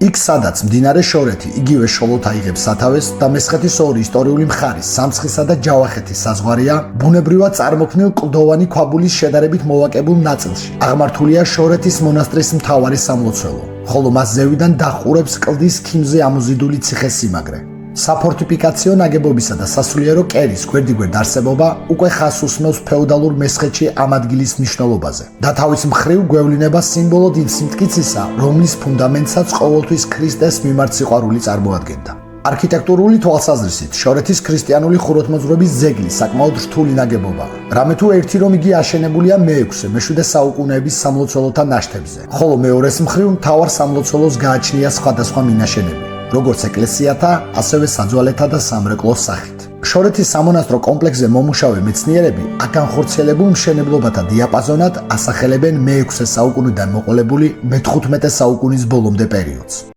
იქ სადაც მდინარე შორეთი იგივე შოლოთ აიღებს სათავეს და მესხეთის ორი ისტორიული მხარის სამცხისა და ჯავახეთის საზღვარია, ბუნებრივად წარმოქმნილ კლდოვანი ქვაბულის შედარებით მოვაკებულ ნაწილში აღმართულია შორეთის მონასტრის მთავარი სამლოცველო, ხოლო მას ზევიდან დაჰყურებს კლდის ქიმზე ამოზიდული ციხესიმაგრე. საფორტიფიკაციო ნაგებობისა და სასულიერო კერის გვერდიგვერდ არსებობა უკვე ხაზს უსმევს ფეოდალურ მესხეთში ამ ადგილის მნიშვნელობაზე და თავის მხრივ გვევლინება სიმბოლოდ იმ სიმტკიცისა, რომლის ფუნდამენტსაც ყოველთვის ქრისტეს მიმართ სიყვარული წარმოადგენდა. არქიტექტურული თვალსაზრისით შორეთის ქრისტიანული ხუროთმოძღვრების ძეგლი საკმაოდ რთული ნაგებობაა. რამე თუ ერთი რომ იგი აშენებულია მე-6-მე-7 საუკუნეების სამლოცველოთა ნაშთებზე, ხოლო მეორეს მხრივ მთავარ სამლოცველოს გააჩნია სხვადასხვა მინაშენები, როგორც ეკლესიათა, ასევე საძვალეთა და სამრეკლოს სახით. შორეთის სამონასტრო კომპლექსზე მომუშავე მეცნიერები აქ განხორციელებულ მშენებლობათა დიაპაზონად ასახელებენ მე-6 საუკუნიდან მოყოლებული მე-15 საუკუნის ბოლომდე პერიოდს.